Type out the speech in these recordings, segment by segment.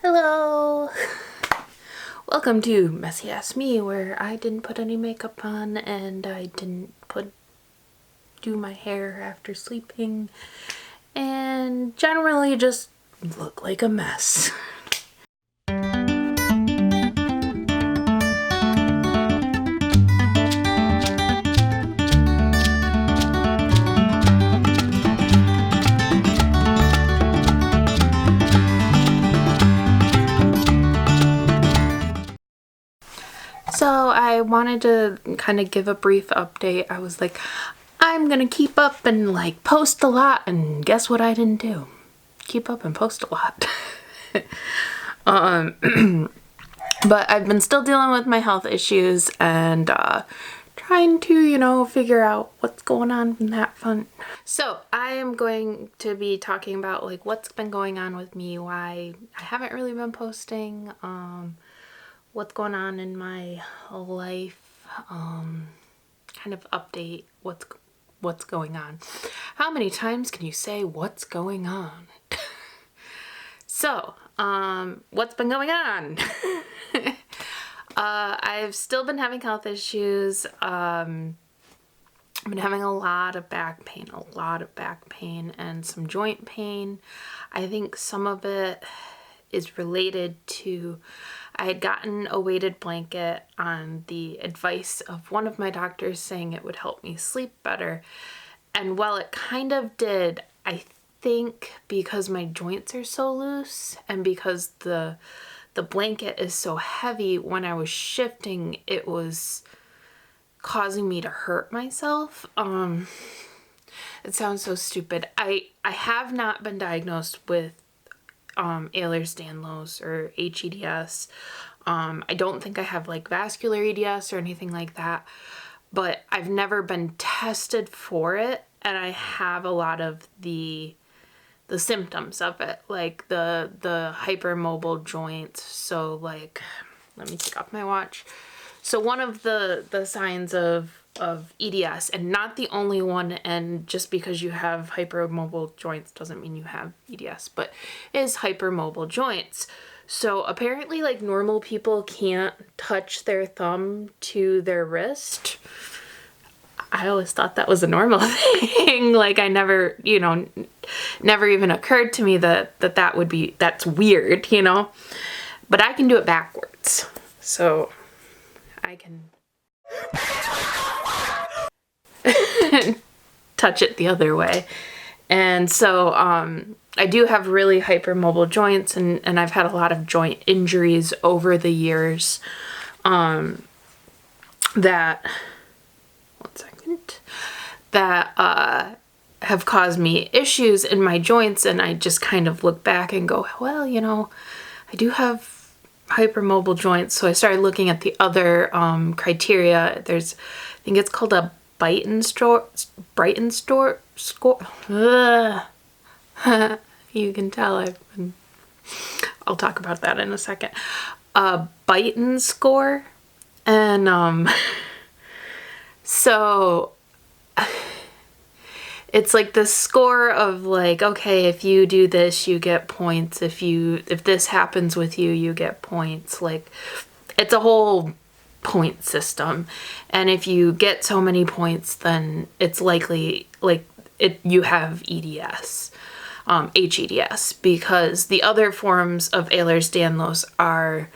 Hello! Welcome to Messy Ass Me, where I didn't put any makeup on and I didn't do my hair after sleeping and generally just look like a mess. So I wanted to kind of give a brief update. I was like, I'm gonna keep up and like post a lot, and guess what I didn't do? Keep up and post a lot. But I've been still dealing with my health issues and trying to, figure out what's going on in that front. So I am going to be talking about like what's been going on with me, why I haven't really been posting, what's going on in my life, kind of update what's going on. How many times can you say what's going on? So, what's been going on? I've still been having health issues. I've been having a lot of back pain and some joint pain. I think some of it is related to I had gotten a weighted blanket on the advice of one of my doctors saying it would help me sleep better. And while it kind of did, I think because my joints are so loose and because the blanket is so heavy, when I was shifting, it was causing me to hurt myself. It sounds so stupid. I have not been diagnosed with ehlers-danlos or HEDS. I don't think I have like vascular EDS or anything like that, but I've never been tested for it, and I have a lot of the symptoms of it, like the hypermobile joints. So like, let me take off my watch. So one of the signs of EDS, and not the only one, and just because you have hypermobile joints doesn't mean you have EDS, but is hypermobile joints. So apparently like normal people can't touch their thumb to their wrist. I always thought that was a normal thing. Like I never, never even occurred to me that would be, that's weird, but I can do it backwards. So I can touch it the other way. And so I do have really hypermobile joints, and I've had a lot of joint injuries over the years that have caused me issues in my joints, and I just kind of look back and go, well, I do have hypermobile joints. So I started looking at the other criteria. I think it's called a Brighton score. You can tell I'll talk about that in a second. Brighton score. And so it's like the score of like, okay, if you do this, you get points. If this happens with you, you get points. Like it's a whole point system. And if you get so many points, then it's likely you have EDS, HEDS, because the other forms of Ehlers-Danlos are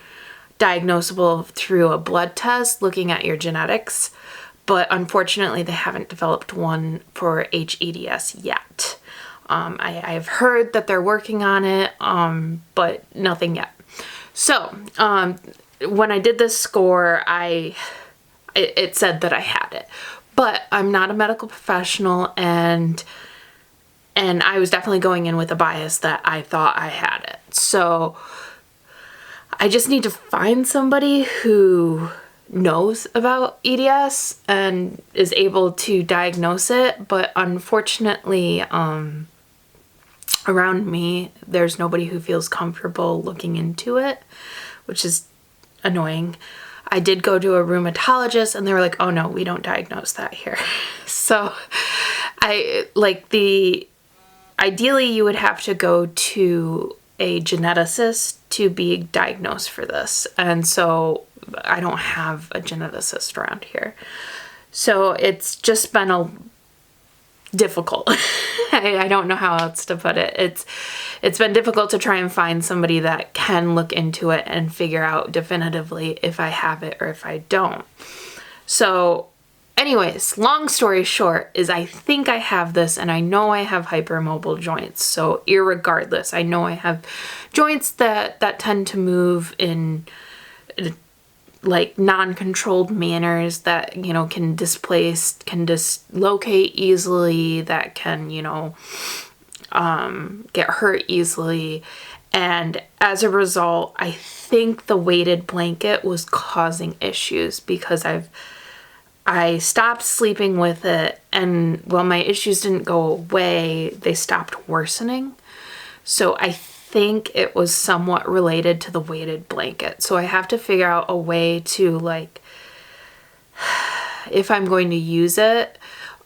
diagnosable through a blood test looking at your genetics. But unfortunately, they haven't developed one for HEDS yet. I've heard that they're working on it, but nothing yet. So when I did this score, it said that I had it. But I'm not a medical professional, and I was definitely going in with a bias that I thought I had it. So I just need to find somebody who knows about EDS and is able to diagnose it. But unfortunately, around me, there's nobody who feels comfortable looking into it, which is annoying. I did go to a rheumatologist and they were like, oh no, we don't diagnose that here. So ideally you would have to go to a geneticist to be diagnosed for this. And so I don't have a geneticist around here. So it's just been difficult. I don't know how else to put it. It's been difficult to try and find somebody that can look into it and figure out definitively if I have it or if I don't. So anyways, long story short is I think I have this, and I know I have hypermobile joints. So irregardless, I know I have joints that tend to move in like non-controlled manners, that, you know, can dislocate easily, that can, you know, get hurt easily. And as a result, I think the weighted blanket was causing issues because I stopped sleeping with it, and while my issues didn't go away, they stopped worsening. So I think it was somewhat related to the weighted blanket. So I have to figure out a way to, like, if I'm going to use it,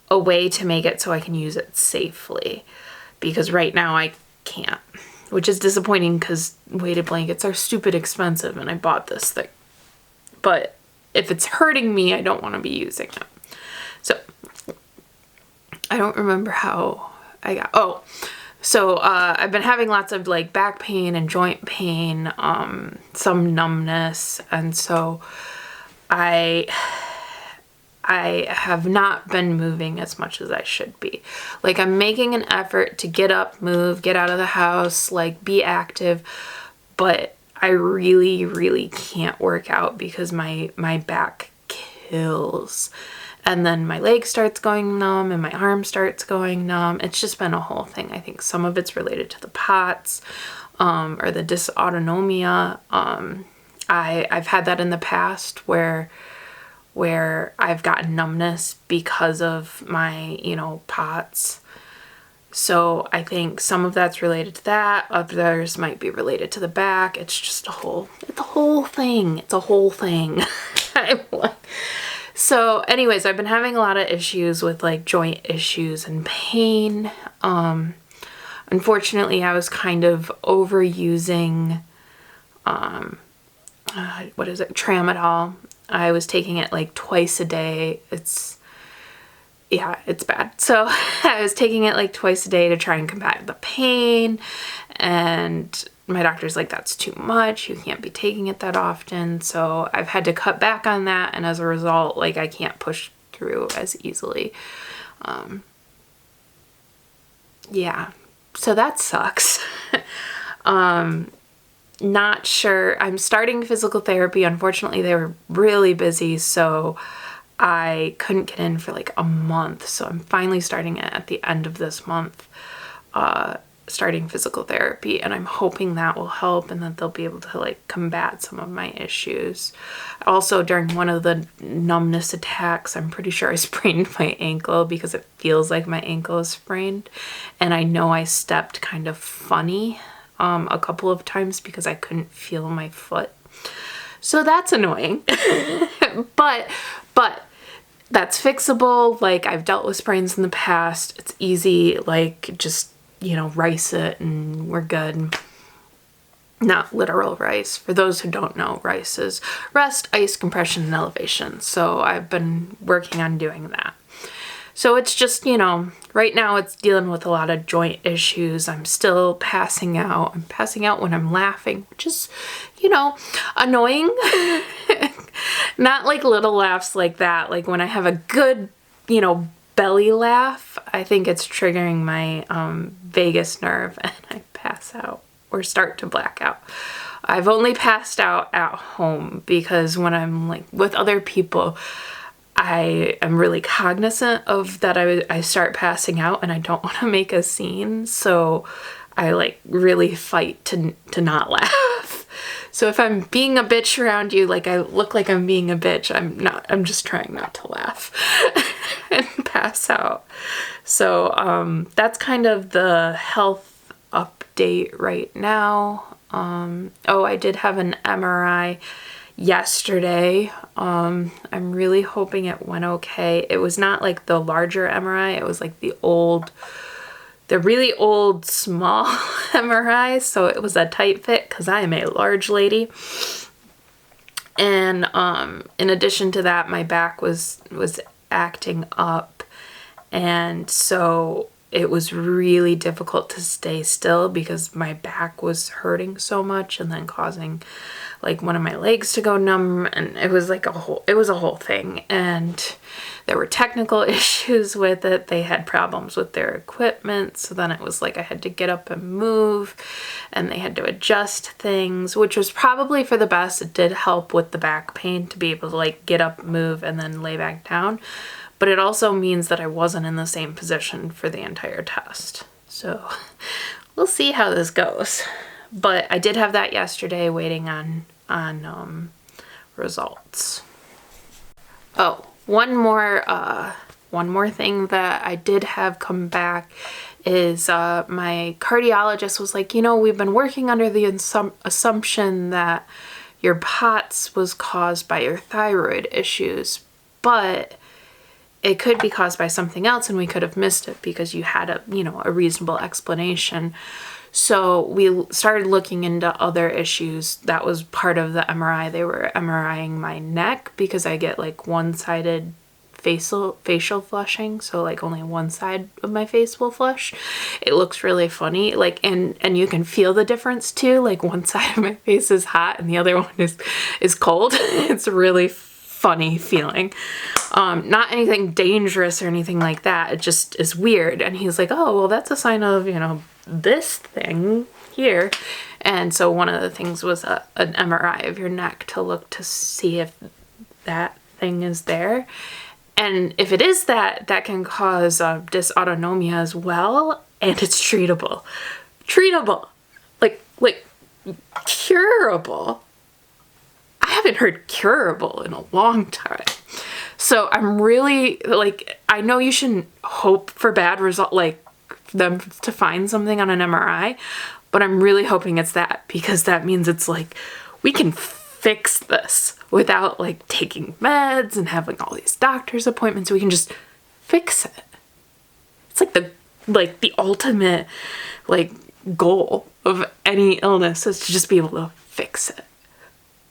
a way to make it so I can use it safely. Because right now I can't, which is disappointing because weighted blankets are stupid expensive and I bought this thing. But if it's hurting me, I don't want to be using it. So I don't remember how I got, so I've been having lots of like back pain and joint pain, some numbness. And so I have not been moving as much as I should be. Like, I'm making an effort to get up, move, get out of the house, like be active, but I really, really can't work out because my back kills. And then my leg starts going numb and my arm starts going numb. It's just been a whole thing. I think some of it's related to the POTS, or the dysautonomia. I've had that in the past where I've gotten numbness because of my, you know, POTS. So I think some of that's related to that. Others might be related to the back. It's just it's a whole thing. It's a whole thing. So anyways, I've been having a lot of issues with like joint issues and pain. Unfortunately, I was kind of overusing, tramadol. I was taking it like twice a day. It's bad. So I was taking it like twice a day to try and combat the pain, and my doctor's like, that's too much. You can't be taking it that often. So I've had to cut back on that, and as a result, like, I can't push through as easily. Yeah, so that sucks. Not sure. I'm starting physical therapy. Unfortunately, they were really busy, so I couldn't get in for like a month. So I'm finally starting it at the end of this month, starting physical therapy, and I'm hoping that will help and that they'll be able to like combat some of my issues. Also, during one of the numbness attacks, I'm pretty sure I sprained my ankle because it feels like my ankle is sprained, and I know I stepped kind of funny a couple of times because I couldn't feel my foot. So that's annoying. but that's fixable. Like, I've dealt with sprains in the past. It's easy, like, just, you know, rice it and we're good. Not literal rice. For those who don't know, rice is rest, ice, compression, and elevation. So I've been working on doing that. So it's just, you know, right now it's dealing with a lot of joint issues. I'm still passing out. I'm passing out when I'm laughing, which is, you know, annoying. Not like little laughs like that. Like when I have a good, you know, belly laugh, I think it's triggering my vagus nerve and I pass out or start to black out. I've only passed out at home because when I'm like with other people, I am really cognizant of that. I start passing out and I don't want to make a scene, so I like really fight to not laugh. So if I'm being a bitch around you, like I look like I'm being a bitch, I'm not. I'm just trying not to laugh and pass out. So that's kind of the health update right now. I did have an MRI yesterday. I'm really hoping it went okay. It was not like the larger MRI. It was like the old the really old small MRI, so it was a tight fit because I am a large lady. And in addition to that, my back was acting up, and so it was really difficult to stay still because my back was hurting so much and then causing like one of my legs to go numb, and it was like a whole thing. And there were technical issues with it. They had problems with their equipment, so then it was like I had to get up and move, and they had to adjust things, which was probably for the best. It did help with the back pain to be able to like get up, move, and then lay back down. But it also means that I wasn't in the same position for the entire test. So we'll see how this goes. But I did have that yesterday, waiting on results. Oh, one more thing that I did have come back is my cardiologist was like, we've been working under the assumption that your POTS was caused by your thyroid issues, but it could be caused by something else, and we could have missed it because you had a reasonable explanation. So we started looking into other issues. That was part of the MRI. They were MRIing my neck because I get like one-sided facial flushing, so like only one side of my face will flush. It looks really funny, like, and you can feel the difference too. Like one side of my face is hot and the other one is cold. It's really funny feeling. Not anything dangerous or anything like that. It just is weird. And he's like, oh, well, that's a sign of, this thing here. And so one of the things was an MRI of your neck to look to see if that thing is there. And if it is that can cause dysautonomia as well. And it's treatable. Like curable. I haven't heard curable in a long time. So I'm really, like, I know you shouldn't hope for bad result, like them to find something on an MRI, but I'm really hoping it's that, because that means it's like, we can fix this without like taking meds and having all these doctor's appointments. We can just fix it. It's like the ultimate like goal of any illness is to just be able to fix it.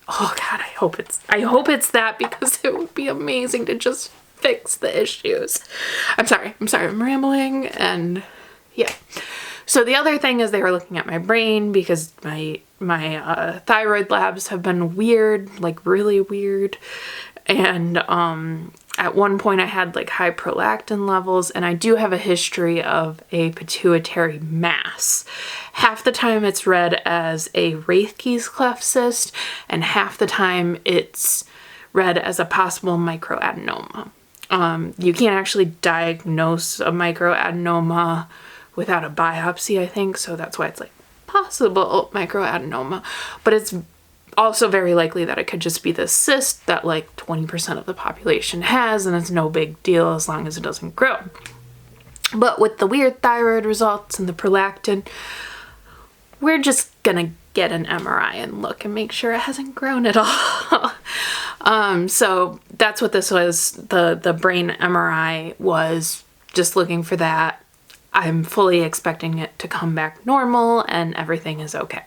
Oh God, I hope it's that, because it would be amazing to just fix the issues. I'm sorry, I'm rambling, and yeah. So the other thing is they were looking at my brain because my thyroid labs have been weird, like really weird. And at one point I had like high prolactin levels, and I do have a history of a pituitary mass. Half the time it's read as a Rathke's cleft cyst, and half the time it's read as a possible microadenoma. You can't actually diagnose a microadenoma without a biopsy, I think, so that's why it's like possible microadenoma. But it's also very likely that it could just be this cyst that like 20% of the population has, and it's no big deal as long as it doesn't grow. But with the weird thyroid results and the prolactin, we're just gonna get an MRI and look and make sure it hasn't grown at all. So that's what this was. The brain MRI was just looking for that. I'm fully expecting it to come back normal and everything is okay.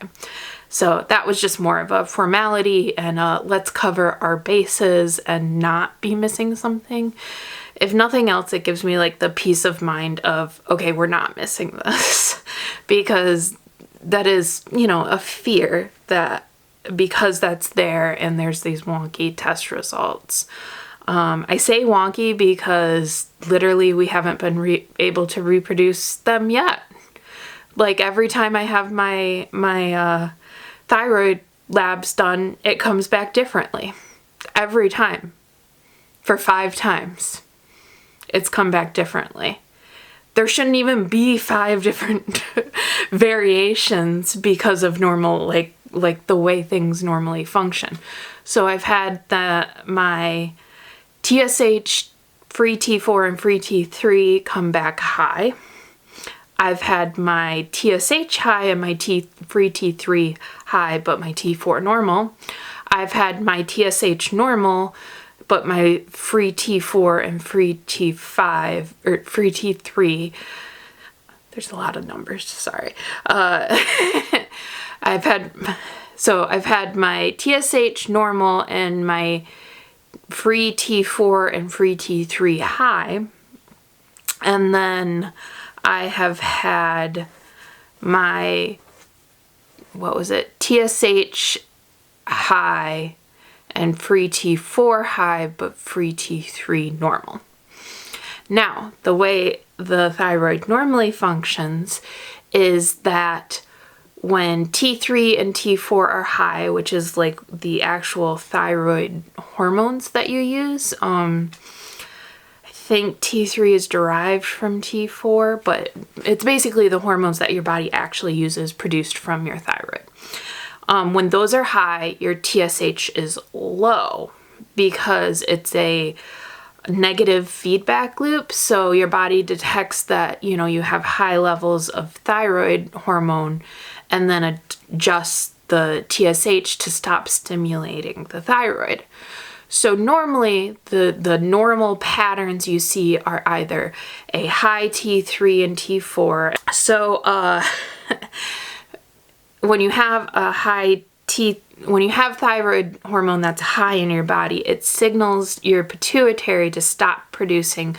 So that was just more of a formality, and let's cover our bases and not be missing something. If nothing else, it gives me like the peace of mind of, okay, we're not missing this, because that is, a fear that because that's there and there's these wonky test results. I say wonky because literally we haven't been able to reproduce them yet. Like every time I have my thyroid labs done, it comes back differently. Every time. For 5 times. It's come back differently. There shouldn't even be 5 different variations because of normal, like the way things normally function. So I've had my TSH, free T4 and free T3 come back high. I've had my TSH high and my free T3 high, but my T4 normal. I've had my TSH normal, but my free T4 and free T5, or free T3, There's a lot of numbers, sorry. I've had my TSH normal and my free T4 and free T3 high. And then I have had my, TSH high and free T4 high, but free T3 normal. Now, the way the thyroid normally functions is that when T3 and T4 are high, which is like the actual thyroid hormones that you use, I think T3 is derived from T4, but it's basically the hormones that your body actually uses produced from your thyroid. When those are high, your TSH is low because it's a negative feedback loop. So your body detects that, you have high levels of thyroid hormone and then adjusts the TSH to stop stimulating the thyroid. So normally the normal patterns you see are either a high T3 and T4. So when you have thyroid hormone that's high in your body, it signals your pituitary to stop producing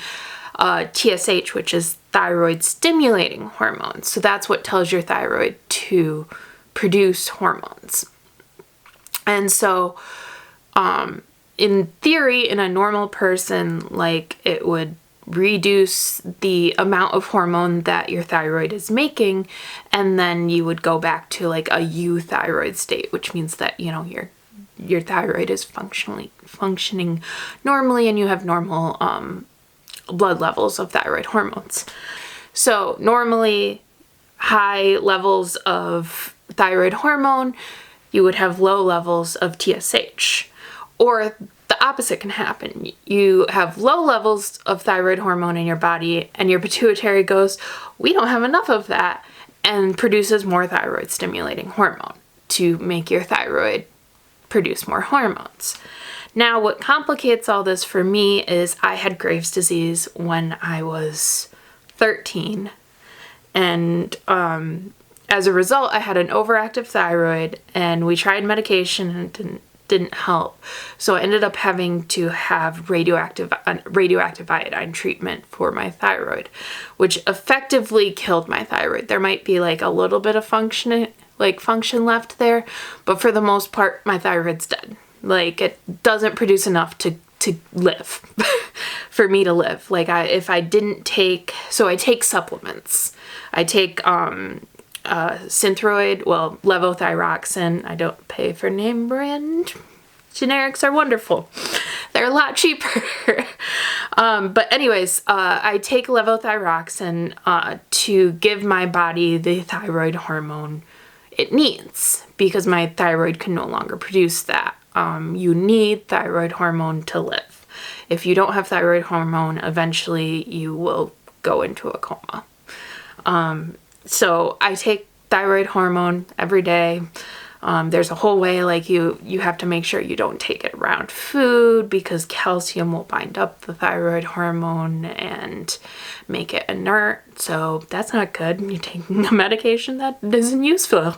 TSH, which is thyroid stimulating hormone. So that's what tells your thyroid to produce hormones. And so in theory, in a normal person, like, it would reduce the amount of hormone that your thyroid is making, and then you would go back to like a euthyroid state, which means that your thyroid is functioning normally and you have normal blood levels of thyroid hormones. So normally high levels of thyroid hormone, you would have low levels of TSH. Or the opposite can happen. You have low levels of thyroid hormone in your body and your pituitary goes, we don't have enough of that, and produces more thyroid stimulating hormone to make your thyroid produce more hormones. Now, what complicates all this for me is I had Graves' disease when I was 13, and as a result, I had an overactive thyroid, and we tried medication and it didn't help. So I ended up having to have radioactive iodine treatment for my thyroid, which effectively killed my thyroid. There might be like a little bit of function left there, but for the most part, my thyroid's dead. Like, it doesn't produce enough to live, for me to live. Like, I take supplements. I take Synthroid, levothyroxine. I don't pay for name brand. Generics are wonderful. They're a lot cheaper. But anyways, I take levothyroxine to give my body the thyroid hormone it needs, because my thyroid can no longer produce that. You need thyroid hormone to live. If you don't have thyroid hormone, eventually you will go into a coma. So I take thyroid hormone every day. There's a whole way, like, you have to make sure you don't take it around food, because calcium will bind up the thyroid hormone and make it inert. So that's not good. You're taking a medication that isn't useful.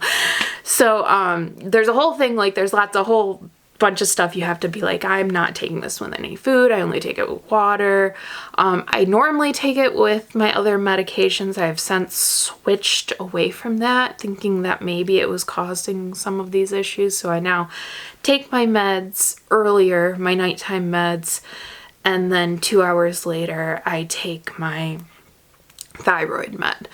So there's a whole thing, like, there's a whole bunch of stuff you have to be like, I'm not taking this with any food. I only take it with water. I normally take it with my other medications. I have since switched away from that, thinking that maybe it was causing some of these issues. So I now take my meds earlier, my nighttime meds, and then 2 hours later, I take my thyroid med.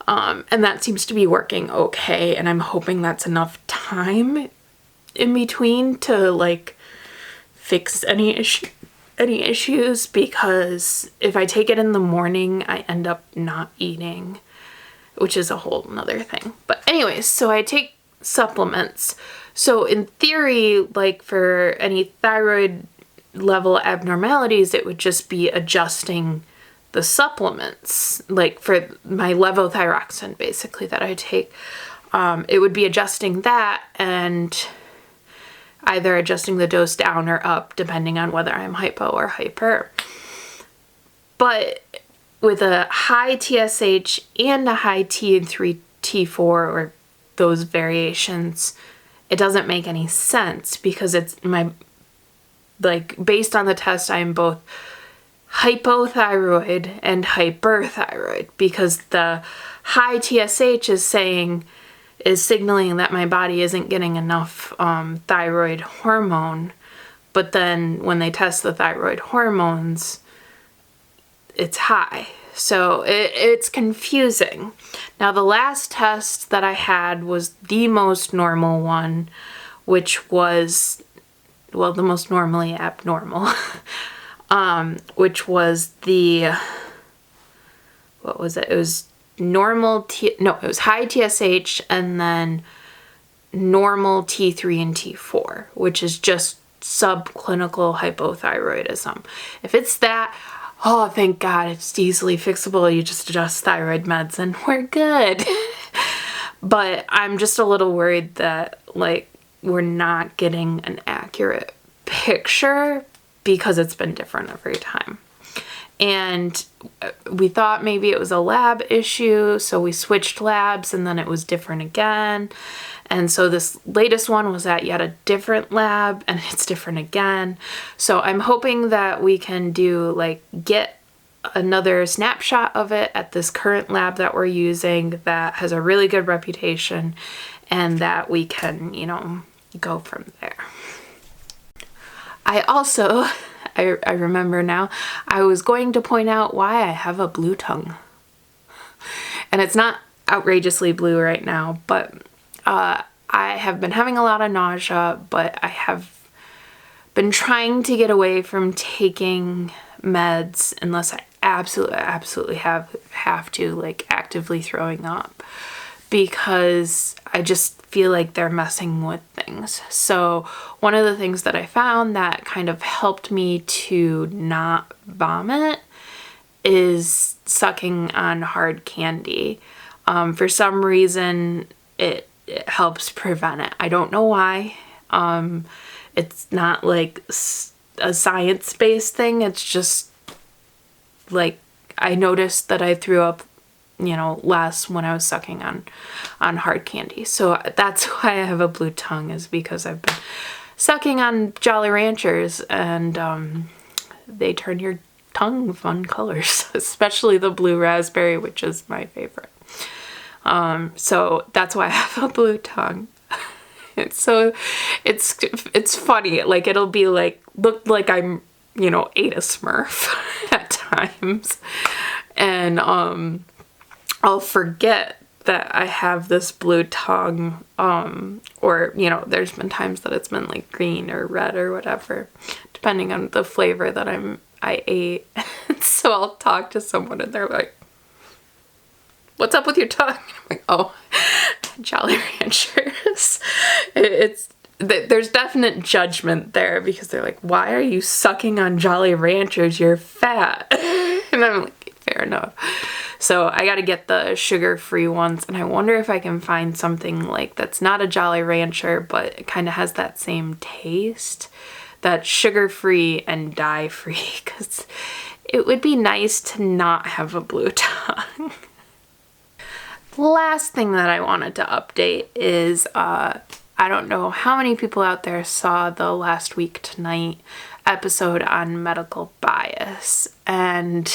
And that seems to be working okay. And I'm hoping that's enough time in between to like fix any issues, because if I take it in the morning, I end up not eating, which is a whole nother thing. But anyways, so I take supplements. So in theory, like, for any thyroid level abnormalities, it would just be adjusting the supplements, like for my levothyroxine basically that I take. It would be adjusting that and either adjusting the dose down or up, depending on whether I'm hypo or hyper. But with a high TSH and a high T3, T4, or those variations, it doesn't make any sense because it's based on the test, I'm both hypothyroid and hyperthyroid, because the high TSH is signaling that my body isn't getting enough thyroid hormone. But then when they test the thyroid hormones, it's high. So it's confusing. Now, the last test that I had was the most normal one, which was, well, the most normally abnormal, which was what was it? It was it was high TSH and then normal T3 and T4, which is just subclinical hypothyroidism. If it's that, oh, thank God, it's easily fixable. You just adjust thyroid meds and we're good. But I'm just a little worried that, like, we're not getting an accurate picture because it's been different every time. And we thought maybe it was a lab issue, so we switched labs and then it was different again. And so this latest one was at yet a different lab and it's different again. So I'm hoping that we can get another snapshot of it at this current lab that we're using that has a really good reputation, and that we can, go from there. I remember now, I was going to point out why I have a blue tongue. And it's not outrageously blue right now, but I have been having a lot of nausea, but I have been trying to get away from taking meds unless I absolutely have to, like, actively throwing up, because I just feel like they're messing with things. So one of the things that I found that kind of helped me to not vomit is sucking on hard candy. For some reason, it helps prevent it. I don't know why. It's not like a science-based thing. It's just like I noticed that I threw up, less when I was sucking on hard candy. So that's why I have a blue tongue, is because I've been sucking on Jolly Ranchers, and they turn your tongue fun colors, especially the blue raspberry, which is my favorite. So that's why I have a blue tongue. It's funny. Like, it'll be look like I'm, ate a Smurf at times. And I'll forget that I have this blue tongue, or, there's been times that it's been like green or red or whatever, depending on the flavor that I ate. So I'll talk to someone and they're like, "What's up with your tongue?" I'm like, "Oh, Jolly Ranchers." There's definite judgment there, because they're like, "Why are you sucking on Jolly Ranchers? You're fat." And I'm like, fair enough. So I got to get the sugar-free ones, and I wonder if I can find something that's not a Jolly Rancher, but it kind of has that same taste, that's sugar-free and dye-free, because it would be nice to not have a blue tongue. Last thing that I wanted to update is, I don't know how many people out there saw the Last Week Tonight episode on medical bias, and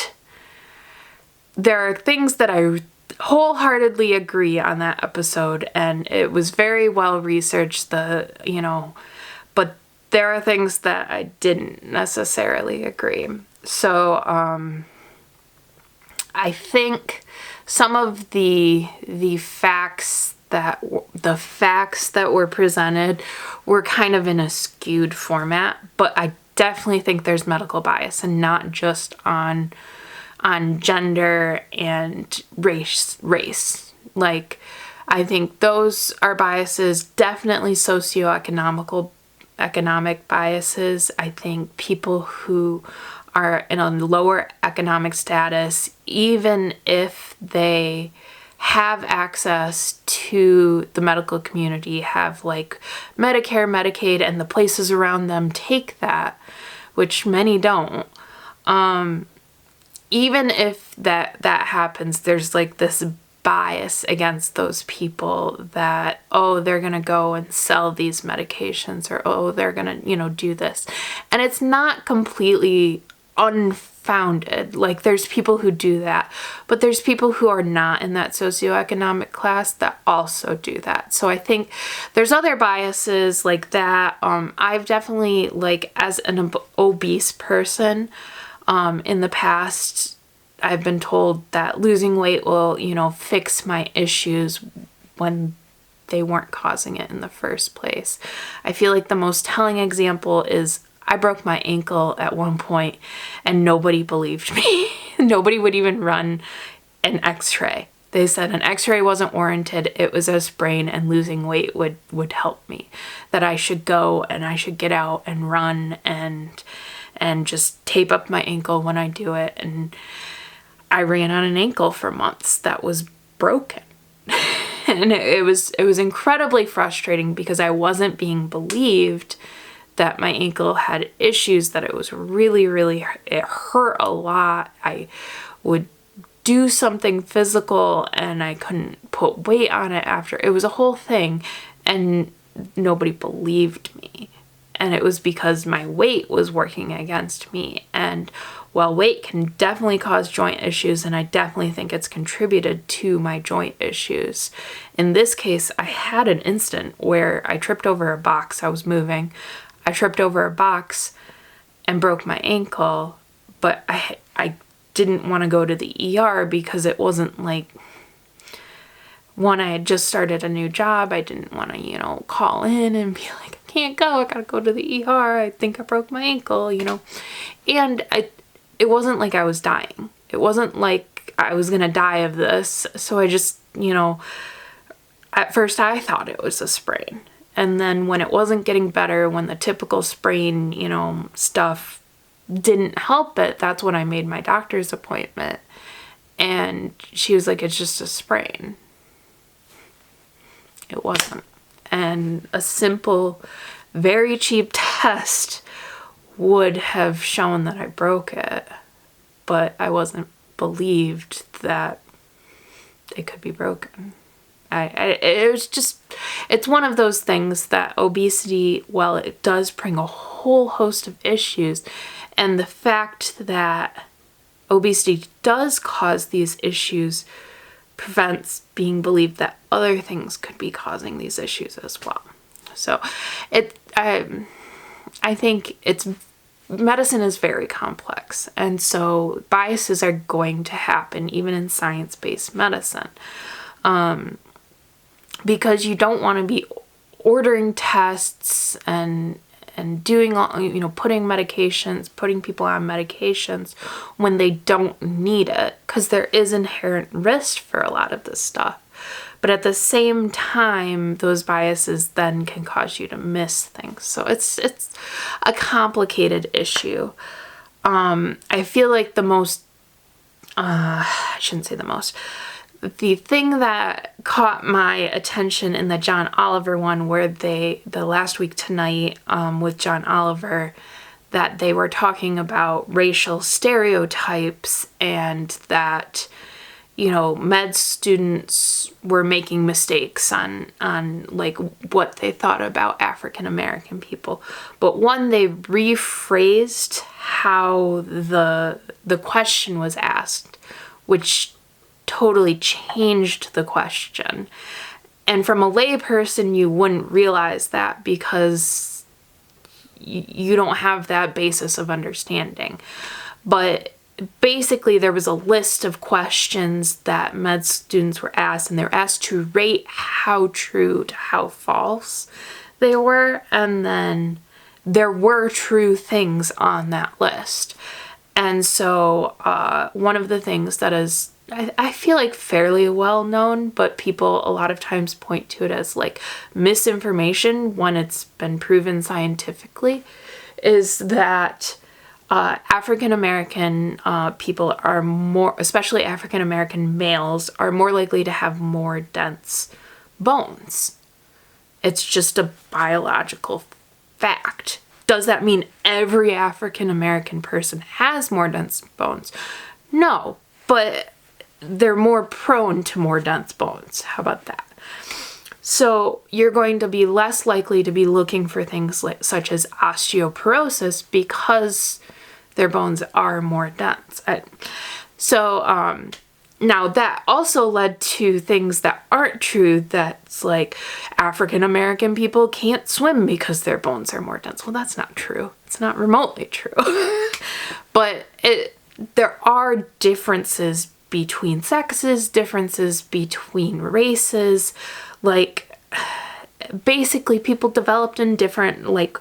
there are things that I wholeheartedly agree on that episode, and it was very well researched, but there are things that I didn't necessarily agree. So I think some of the facts that were presented were kind of in a skewed format, but I definitely think there's medical bias, and not just on gender and race. Like, I think those are biases, definitely economic biases. I think people who are in a lower economic status, even if they have access to the medical community, have like Medicare, Medicaid, and the places around them take that, which many don't, even if that happens, there's like this bias against those people that, oh, they're going to go and sell these medications, or, oh, they're going to, do this. And it's not completely unfounded. Like, there's people who do that, but there's people who are not in that socioeconomic class that also do that. So I think there's other biases like that. I've definitely, like, as an obese person, in the past, I've been told that losing weight will, fix my issues when they weren't causing it in the first place. I feel like the most telling example is I broke my ankle at one point and nobody believed me. Nobody would even run an x-ray. They said an x-ray wasn't warranted. It was a sprain, and losing weight would help me. That I should go and I should get out and run and just tape up my ankle when I do it. And I ran on an ankle for months that was broken. And it was incredibly frustrating because I wasn't being believed that my ankle had issues, that it was really, really, it hurt a lot. I would do something physical and I couldn't put weight on it after. It was a whole thing, and nobody believed me. And it was because my weight was working against me. And while weight can definitely cause joint issues, and I definitely think it's contributed to my joint issues, in this case, I had an instant where I tripped over a box. I was moving. I tripped over a box and broke my ankle, but I didn't want to go to the ER because it wasn't like, one, I had just started a new job. I didn't want to, call in and be like, I can't go. I gotta go to the ER. I think I broke my ankle, And it wasn't like I was dying. It wasn't like I was gonna die of this. So I just, at first I thought it was a sprain. And then when it wasn't getting better, when the typical sprain, stuff didn't help it, that's when I made my doctor's appointment. And she was like, it's just a sprain. It wasn't. And a simple, very cheap test would have shown that I broke it, but I wasn't believed that it could be broken. It was just, it's one of those things that obesity, well, it does bring a whole host of issues, and the fact that obesity does cause these issues prevents being believed that other things could be causing these issues as well. So I think medicine is very complex, and so biases are going to happen even in science-based medicine, because you don't want to be ordering tests and doing all, putting people on medications when they don't need it, because there is inherent risk for a lot of this stuff. But at the same time, those biases then can cause you to miss things. So it's a complicated issue. I feel like I shouldn't say the most. The thing that caught my attention in the John Oliver one, where the Last Week Tonight with John Oliver, that they were talking about racial stereotypes, and that med students were making mistakes on like what they thought about African American people. But one, they rephrased how the question was asked, which totally changed the question. And from a layperson, you wouldn't realize that because you don't have that basis of understanding. But basically, there was a list of questions that med students were asked, and they were asked to rate how true to how false they were. And then there were true things on that list. And so one of the things that is, I feel like, fairly well known, but people a lot of times point to it as like misinformation when it's been proven scientifically, is that African American people are more, especially African American males, are more likely to have more dense bones. It's just a biological fact. Does that mean every African American person has more dense bones? No, but they're more prone to more dense bones. How about that? So you're going to be less likely to be looking for things such as osteoporosis because their bones are more dense. Now that also led to things that aren't true. That's like African American people can't swim because their bones are more dense. Well, that's not true. It's not remotely true. But there are differences between sexes, differences between races. Like, basically people developed in different, like,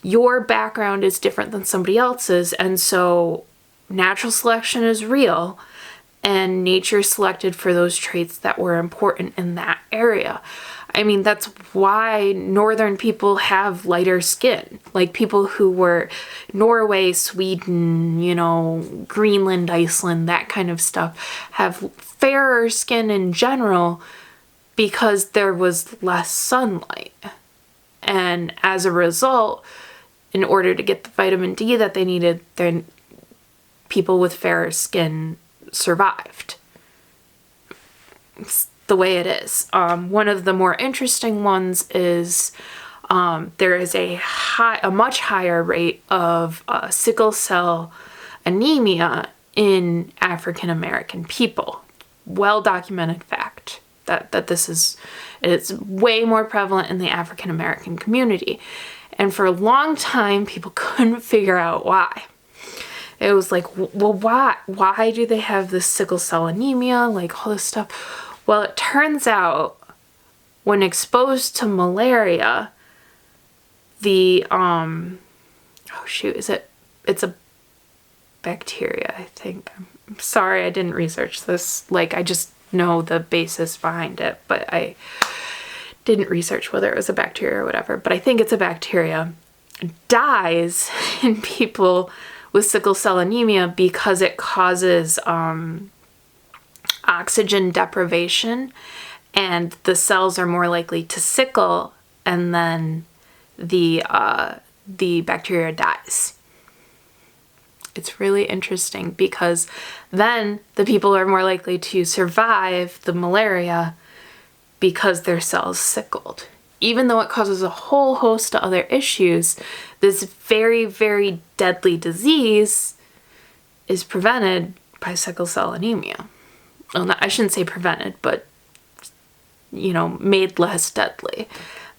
your background is different than somebody else's, and so natural selection is real, and nature selected for those traits that were important in that area. I mean, that's why northern people have lighter skin. Like, people who were Norway, Sweden, Greenland, Iceland, that kind of stuff, have fairer skin in general because there was less sunlight. And as a result, in order to get the vitamin D that they needed, then people with fairer skin survived. It's the way it is. One of the more interesting ones is there is a much higher rate of sickle cell anemia in African American people. Well documented fact that it's way more prevalent in the African American community. And for a long time, people couldn't figure out why. It was like, well, why? Why do they have this sickle cell anemia? Like, all this stuff. Well, it turns out when exposed to malaria, it's a bacteria, I think. I'm sorry, I didn't research this. Like, I just know the basis behind it, but I didn't research whether it was a bacteria or whatever. But I think it's a bacteria. Dies in people with sickle cell anemia because it causes oxygen deprivation, and the cells are more likely to sickle, and then the bacteria dies. It's really interesting because then the people are more likely to survive the malaria because their cells sickled. Even though it causes a whole host of other issues, this very, very deadly disease is prevented by sickle cell anemia. Well, I shouldn't say prevented, but, made less deadly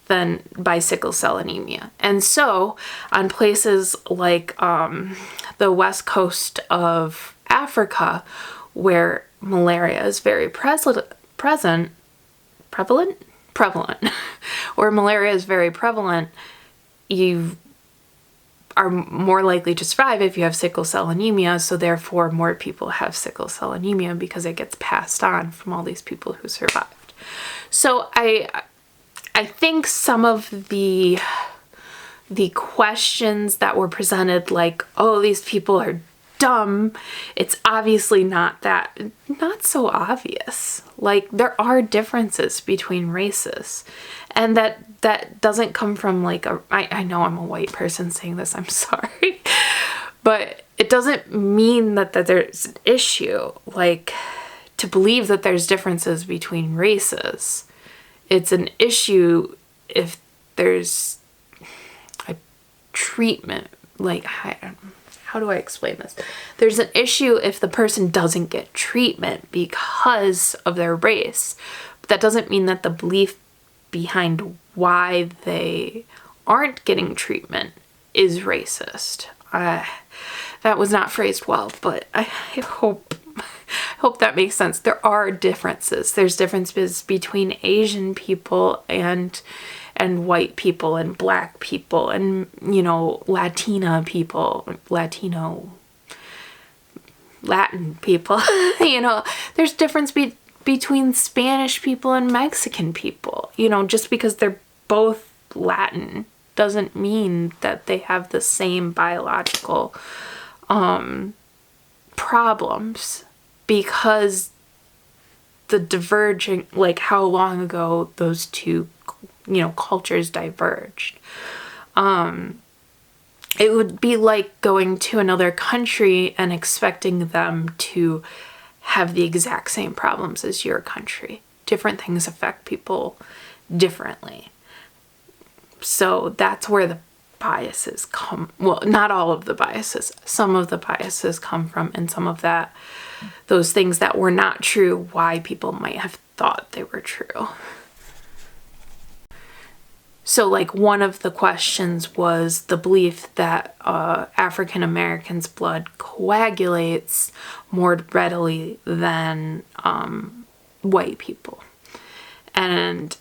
than by sickle cell anemia. And so on places like the west coast of Africa, where malaria is very prevalent, where malaria is very prevalent, you are more likely to survive if you have sickle cell anemia, so therefore more people have sickle cell anemia because it gets passed on from all these people who survived. So I think some of the questions that were presented, like, oh, these people are dumb, it's obviously not so obvious. Like, there are differences between races, and that doesn't come from like I know I'm a white person saying this, I'm sorry, but it doesn't mean that there's an issue. Like, to believe that there's differences between races, it's an issue if there's a treatment. Like, how do I explain this? There's an issue if the person doesn't get treatment because of their race. But that doesn't mean that the belief behind why they aren't getting treatment is racist. That was not phrased well, but I hope that makes sense. There are differences. There's differences between Asian people and white people and black people and, Latina people, Latin people. There's difference between Spanish people and Mexican people. Just because they're both Latin doesn't mean that they have the same biological problems, because the diverging, like how long ago those two cultures diverged. it would be like going to another country and expecting them to have the exact same problems as your country. Different things affect people differently. So that's where the biases come. Well, not all of the biases. Some of the biases come from, and some of that, those things that were not true, why people might have thought they were true. So like one of the questions was the belief that African Americans' blood coagulates more readily than white people. And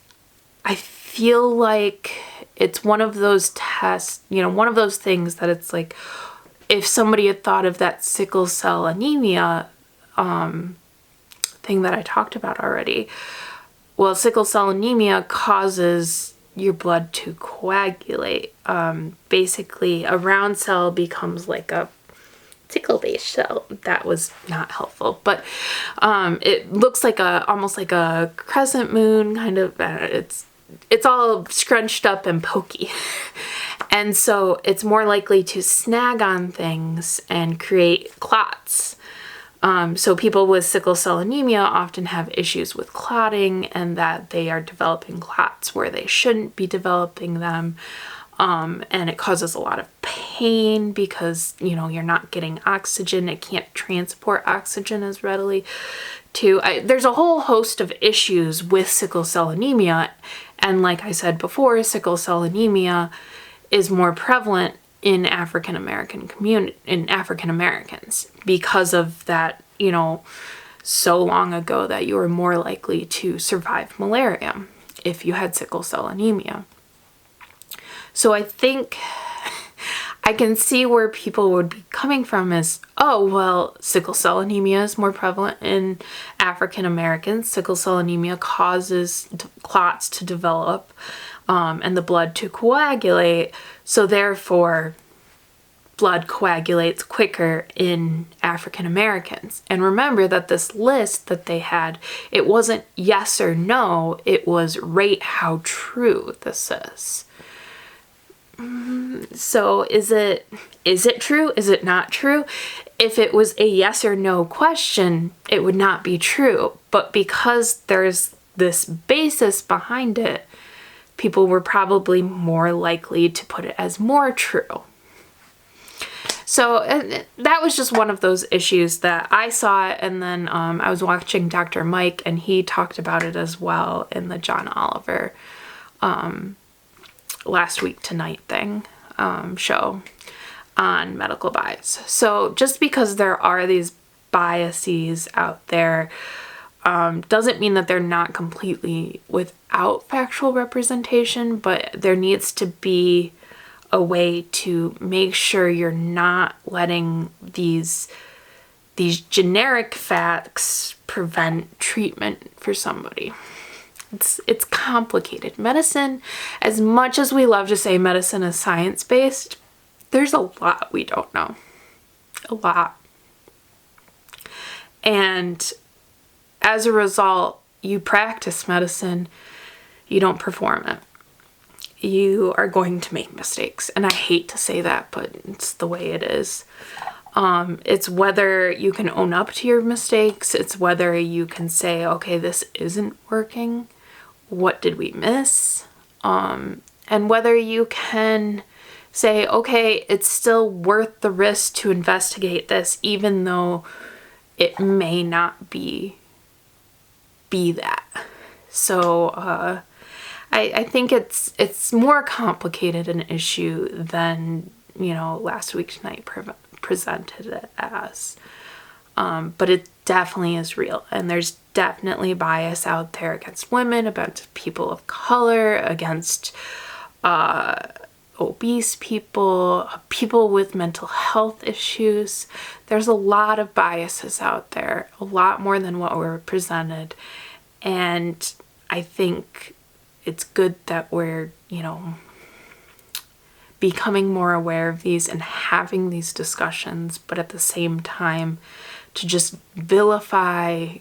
I feel like it's one of those tests, one of those things that it's like, if somebody had thought of that sickle cell anemia thing that I talked about already, well, sickle cell anemia causes your blood to coagulate. Basically, a round cell becomes like a sickle-based cell. That was not helpful, but it looks like almost like a crescent moon, kind of. It's all scrunched up and pokey. And so it's more likely to snag on things and create clots. So people with sickle cell anemia often have issues with clotting, and that they are developing clots where they shouldn't be developing them. And it causes a lot of pain because, you're not getting oxygen. It can't transport oxygen as readily. There's a whole host of issues with sickle cell anemia. And like I said before, sickle cell anemia is more prevalent in African Americans because of that, so long ago that you were more likely to survive malaria if you had sickle cell anemia. So I think I can see where people would be coming from is, oh, well, sickle cell anemia is more prevalent in African Americans. Sickle cell anemia causes clots to develop and the blood to coagulate. So therefore, blood coagulates quicker in African Americans. And remember that this list that they had, it wasn't yes or no, it was rate how true this is. So is it true? Is it not true? If it was a yes or no question, it would not be true. But because there's this basis behind it, people were probably more likely to put it as more true. So that was just one of those issues that I saw. And then I was watching Dr. Mike, and he talked about it as well in the John Oliver Last Week Tonight thing show on medical bias. So just because there are these biases out there doesn't mean that they're not completely without factual representation, but there needs to be a way to make sure you're not letting these generic facts prevent treatment for somebody. It's complicated. Medicine, as much as we love to say medicine is science-based, there's a lot we don't know. A lot. And as a result, you practice medicine, you don't perform it. You are going to make mistakes. And I hate to say that, but it's the way it is. It's whether you can own up to your mistakes. It's whether you can say, okay, this isn't working. What did we miss? And whether you can say, okay, it's still worth the risk to investigate this, even though it may not be that. So I think it's more complicated an issue than, Last Week Tonight presented it as. But it definitely is real. And there's definitely bias out there against women, against people of color, against obese people, people with mental health issues. There's a lot of biases out there, a lot more than what were presented. And I think it's good that we're, becoming more aware of these and having these discussions, but at the same time, to just vilify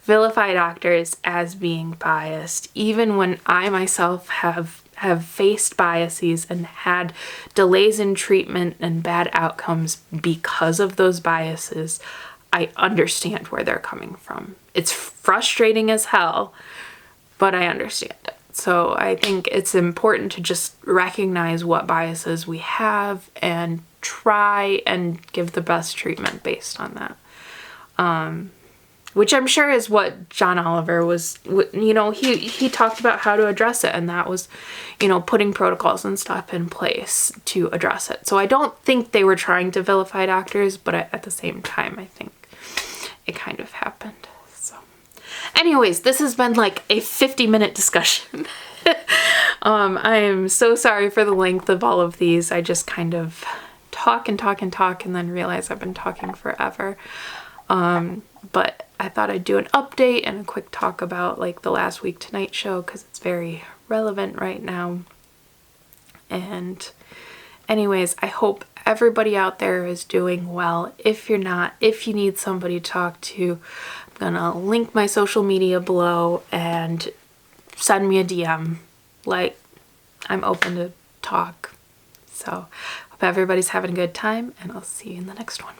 doctors as being biased, even when I myself have have faced biases and had delays in treatment and bad outcomes because of those biases, I understand where they're coming from. It's frustrating as hell, but I understand it. So I think it's important to just recognize what biases we have and try and give the best treatment based on that. Which I'm sure is what John Oliver was, you know, he talked about how to address it, and that was, you know, putting protocols and stuff in place to address it. So I don't think they were trying to vilify doctors, but at the same time, I think it kind of happened. So anyways, this has been like a 50-minute discussion. I am so sorry for the length of all of these. I just kind of talk and talk and talk and then realize I've been talking forever. But I thought I'd do an update and a quick talk about like the Last Week Tonight show because it's very relevant right now. And anyways, I hope everybody out there is doing well. If you're not, if you need somebody to talk to, I'm gonna link my social media below and send me a DM. Like, I'm open to talk. So hope everybody's having a good time, and I'll see you in the next one.